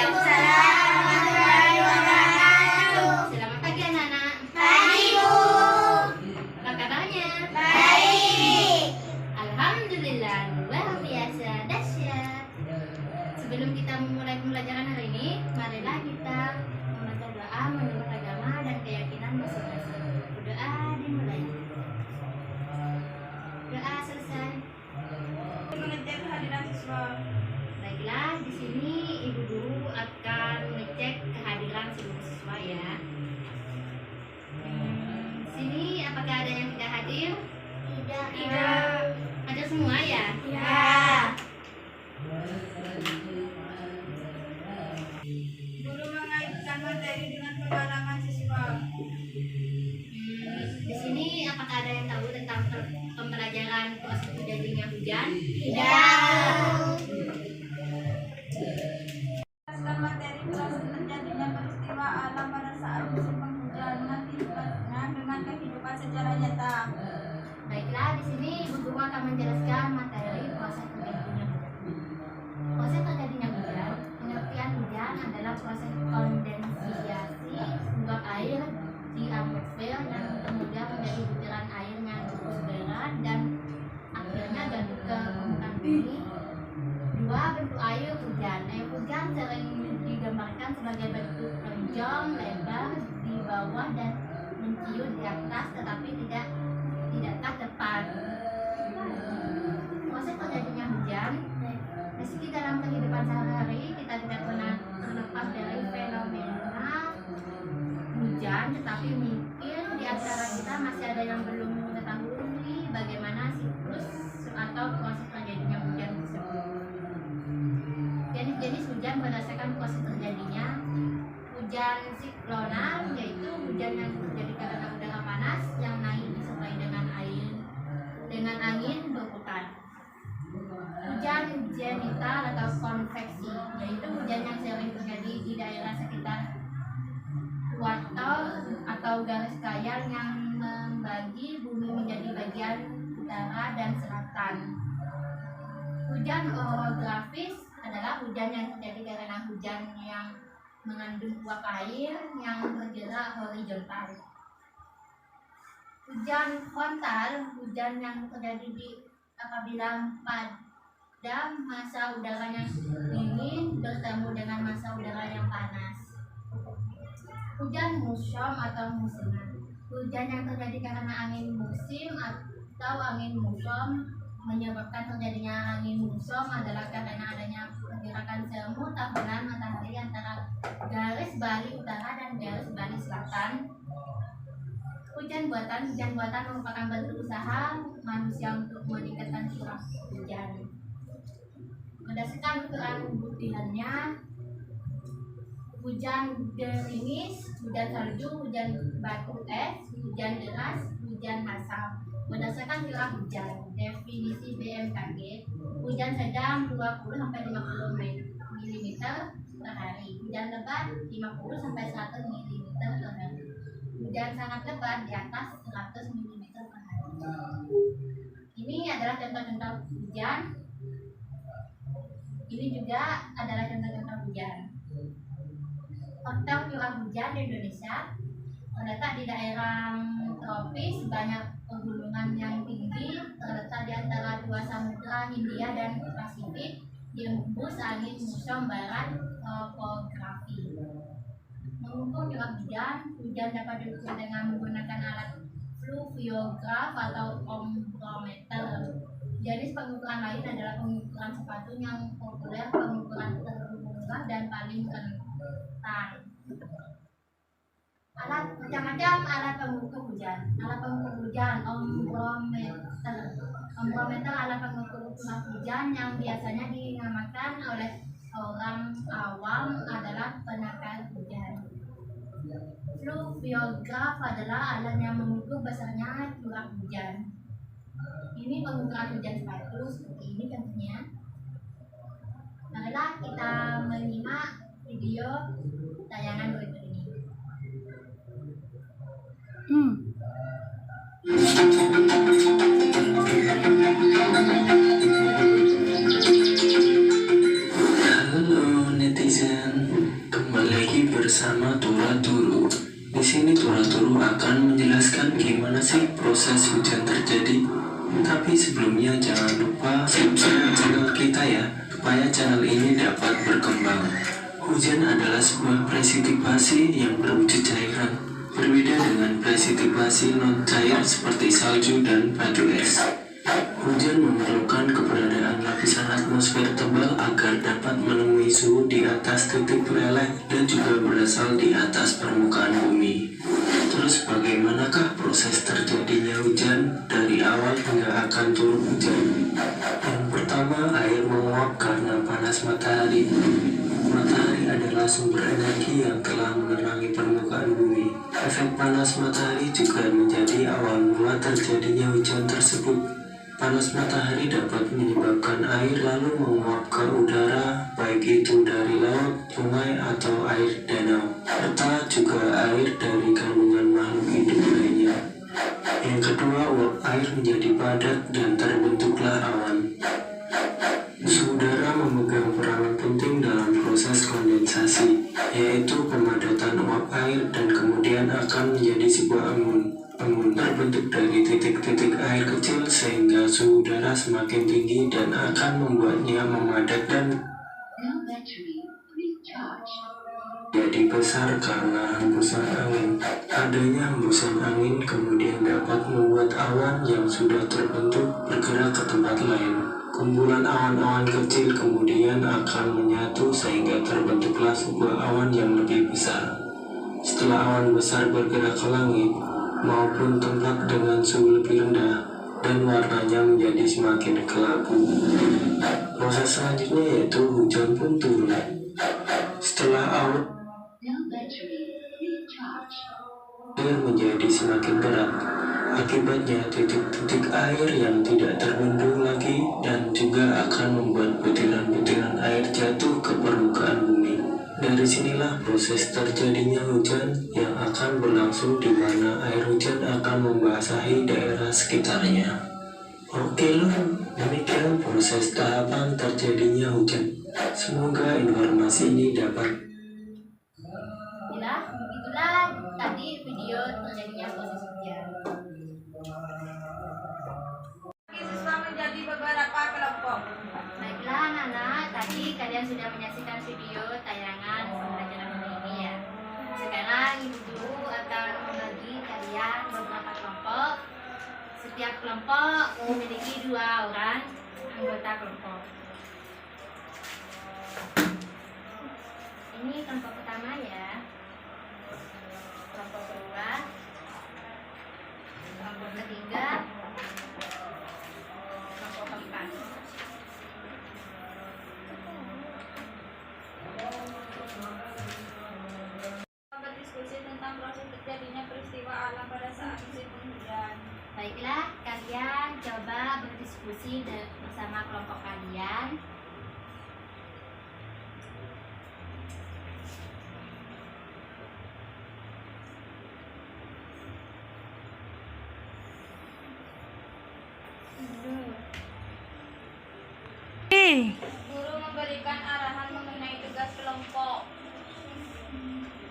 warahmatullahi wabarakatuh. Selamat pagi anak-anak. Pagi Bu. Apa kabarnya? Baik. Alhamdulillah luar biasa dahsyat. Sebelum kita memulai pembelajaran hari ini, marilah kita membaca doa menurut agama dan keyakinan masing-masing. Doa dimulai. Doa selesai. Mengecek kehadiran siswa. Baiklah, di sini Ibu Guru akan mengecek kehadiran seluruh siswa ya. Sini apakah ada yang tidak hadir? Tidak. Ada semua ya? Ya. Guru mengaitkan materi dengan pengalaman siswa. Di sini apakah ada yang tahu tentang pembelajaran proses terjadinya hujan? Jelaskan materi proses terjadinya peristiwa alam pada saat musim penghujan mengakibatkan dengan kehidupan secara nyata. Baiklah, di sini Ibu Guru akan menjelaskan materi proses terjadinya hujan. Proses terjadinya hujan, pengertian hujan adalah proses kondensiasi uap air di atmosfer yang kemudian menjadi butiran air yang terus berat dan akhirnya jatuh ke permukaan bumi. Dua bentuk air hujan. Air hujan sering digambarkan sebagai bentuk lonjong lebar di bawah dan menciut di atas, tetapi tidakkah tepat. Proses terjadinya hujan, meski dalam kehidupan sehari-hari kita tidak pernah terlepas dari fenomena hujan, tetapi mungkin di antara kita masih ada yang belum mengetahui bagaimana siklus atau proses terjadinya hujan tersebut. Jenis-jenis hujan berdasarkan proses terjadinya. Hujan siklonal yaitu hujan yang terjadi karena udara panas yang naik disertai dengan angin berputar. Hujan zenital atau konveksi yaitu hujan yang sering terjadi di daerah sekitar ekuator atau garis kaya yang membagi bumi menjadi bagian utara dan selatan. Hujan orografis adalah hujan yang terjadi karena hujan yang mengandung uap air yang bergerak horizontal. Hujan frontal, hujan yang terjadi apabila pada masa udara yang dingin bertemu dengan masa udara yang panas. Hujan muson atau musiman, hujan yang terjadi karena angin musim atau angin muson. Menyebabkan terjadinya angin muson adalah karena adanya pergerakan semu tahunan matahari antara garis balik utara dan garis balik selatan. Hujan buatan merupakan bentuk usaha manusia untuk meningkatkan curah hujan. Berdasarkan ukuran butirannya, hujan gerimis, hujan salju, hujan batu es, hujan deras, hujan asam. Berdasarkan curah hujan, definisi BMKG, hujan sedang 20-50 mm per hari, hujan lebat 50-100 mm per hari, hujan sangat lebat di atas 100 mm per hari. Ini adalah contoh-contoh hujan. Ini juga adalah contoh-contoh hujan. Faktor curah hujan di Indonesia terletak di daerah tropis, banyak pegunungan yang tinggi, terletak di antara dua samudra Hindia dan Pasifik, diembus angin muson barat topografi. Mengukur curah hujan dapat diukur dengan menggunakan alat fluviograf atau ombrometer. Jenis pengukuran lain adalah pengukuran sepatu yang populer, pengukuran termurah dan paling rentan. Macam-macam alat pengukur hujan. Alat pengukur hujan, ombrometer. Ombrometer alat pengukur curah hujan yang biasanya dinamakan oleh orang awam adalah penakar hujan. Fluviograf adalah alat yang mengukur besarnya curah hujan. Ini pengukuran hujan sepatu seperti ini contohnya. Marilah kita menyimak video tayangan berikut ini. Hello netizen, bersama Tura Turu. Di sini Tura Turu akan menjelaskan gimana sih proses hujan terjadi. Tapi sebelumnya jangan lupa subscribe channel kita ya, supaya channel ini dapat berkembang. Hujan adalah sebuah presitipasi yang berwujud cairan, berbeda dengan presitipasi non-cair seperti salju dan batu es. Hujan memerlukan keberadaan lapisan atmosfer tebal agar dapat menemui suhu di atas titik meleleh dan juga berasal di atas permukaan bumi. Terus bagaimanakah proses terjadinya hujan dari awal hingga akan turun hujan? Yang pertama, air menguap karena panas matahari. Matahari adalah sumber energi yang telah menerangi permukaan bumi. Efek panas matahari juga menjadi awal mula terjadinya hujan tersebut. Panas matahari dapat menyebabkan air lalu menguap ke udara, baik itu dari laut, sungai, atau air danau, serta juga air dari kandungan makhluk hidup lainnya. Yang kedua, uap air menjadi padat dan terbentuklah awan. Udara memegang peranan penting dalam proses kondensasi, yaitu pemadatan uap air dan kemudian akan menjadi sebuah embun. Embun terbentuk dari titik-titik air kecil sehingga suhu udara semakin tinggi dan akan membuatnya memadat dan jadi besar karena hembusan angin. Adanya hembusan angin kemudian dapat membuat awan yang sudah terbentuk bergerak ke tempat lain. Kumpulan awan-awan kecil kemudian akan menyatu sehingga terbentuklah sebuah awan yang lebih besar. Setelah awan besar bergerak ke langit maupun tempat dengan suhu lebih rendah dan warnanya menjadi semakin kelabu, proses selanjutnya yaitu hujan pun turun. Setelah air menjadi semakin berat, akibatnya titik-titik air yang tidak terbendung lagi dan juga akan membuat butiran-butiran air jatuh ke permukaan bumi. Dari sinilah proses terjadinya hujan yang akan berlangsung di mana air hujan akan membasahi daerah sekitarnya. Oke loh, demikian proses tahapan terjadinya hujan. Semoga informasi ini dapat. Itulah tadi video terjadinya proses hujan. Siswa menjadi beberapa kelompok. Baiklah anak-anak, tadi kalian sudah menyaksikan video tayangan pembelajaran hari ini ya. Sekarang ibu guru akan membagi kalian beberapa kelompok. Setiap kelompok memiliki 2 orang anggota kelompok. Ini kelompok pertama ya. Kelompok kedua, kelompok ketiga, kelompok keempat. Berdiskusi tentang proses terjadinya peristiwa alam pada saat musim penghujan. Baiklah, kalian coba berdiskusi bersama kelompok kalian. Guru memberikan arahan mengenai tugas kelompok.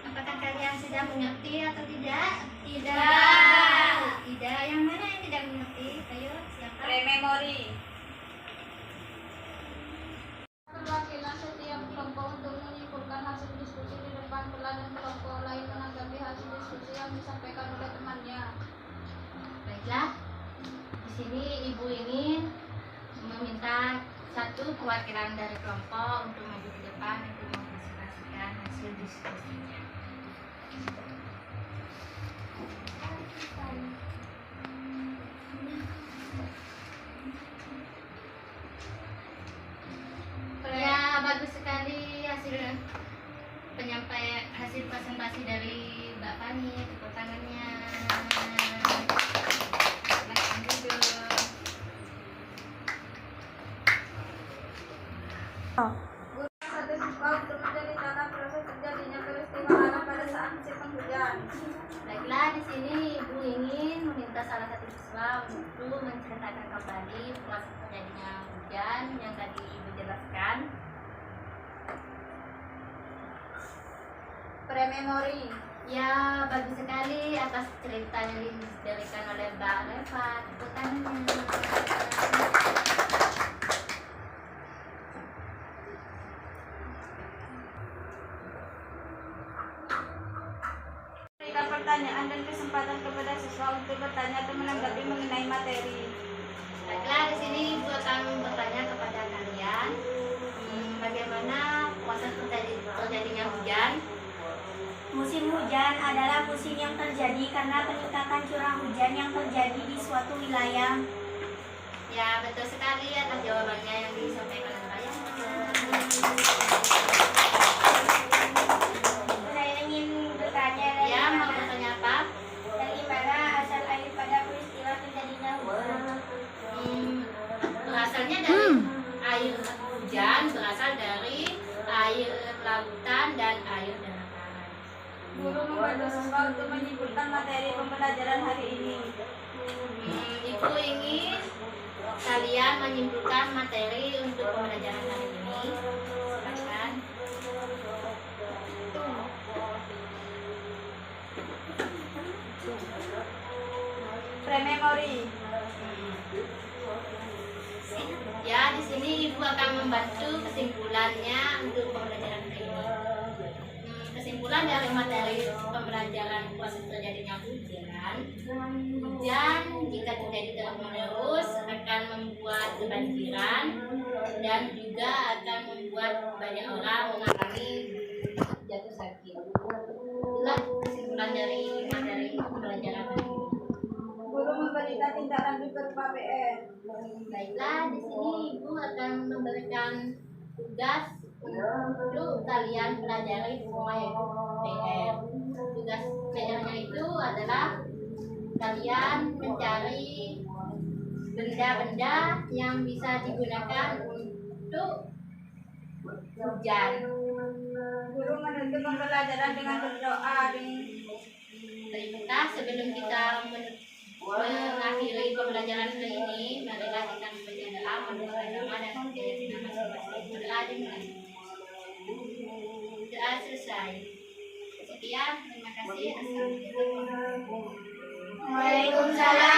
Apakah kalian sudah mengerti atau tidak? Tidak. Tidak. Yang mana yang tidak mengerti? Ayo, siapa? Pre-memori. Perwakilan setiap kelompok untuk menyimpulkan hasil diskusi di depan kelas dan kelompok lain menanggapi hasil diskusi yang disampaikan oleh temannya. Baiklah. Di sini ibu ingin meminta satu perwakilan dari kelompok untuk maju ke depan untuk mempresentasikan hasil diskusinya. Ya, bagus sekali hasil hasil presentasi dari Mbak Fani. Tepuk tangannya. Silakan duduk. Guru satu siswa untuk menceritakan proses terjadinya peristiwa alam pada saat musim penghujan. Baiklah, di sini ibu ingin meminta salah satu siswa untuk menceritakan kembali proses terjadinya hujan yang tadi ibu jelaskan. Prememori. Ya, bagus sekali atas cerita yang diberikan oleh Mbak Reva. Tepuk tangannya. Berikan pertanyaan dan kesempatan kepada siswa untuk bertanya atau menanggapi mengenai materi. Baiklah, di sini Ibu akan bertanya kepada kalian bagaimana proses terjadinya hujan. Musim hujan adalah musim yang terjadi karena peningkatan curah hujan yang terjadi di suatu wilayah. Ya, betul sekali atas jawabannya yang disampaikan oleh kalian. Saya ingin bertanya Ya, mau bertanya apa? dari mana asal air pada peristiwa terjadinya hujan? Berasalnya dari air hujan, berasal dari air lautan dan air daratan. Guru membantu siswa untuk menyimpulkan materi pembelajaran hari ini. Ibu ingin kalian menyimpulkan materi untuk pembelajaran hari ini. Silakan. Prememori. Ya, di sini Ibu akan membantu kesimpulannya untuk pembelajaran hari ini. Kesimpulan dari materi pembelajaran proses terjadinya hujan. Hujan jika terjadi terus-menerus akan membuat kebanjiran dan juga akan membuat banyak orang mengalami jatuh sakit. Itulah kesimpulan dari materi pembelajaran hari ini. Guru memberikan tindak lanjut berupa PR. Baiklah, di sini Ibu akan memberikan tugas untuk kalian pelajari semua yaitu PR. Tugas PR-nya itu adalah kalian mencari benda-benda yang bisa digunakan untuk hujan. Guru menutup pembelajaran dengan berdoa. Baik, kita sebelum kita mengakhiri pembelajaran hari ini, marilah kita membaca doa menurut agama dan keyakinan masing-masing. Berdoa dimulai. Doa selesai. Sekian, terima kasih. Assalamualaikum. Waalaikumsalam.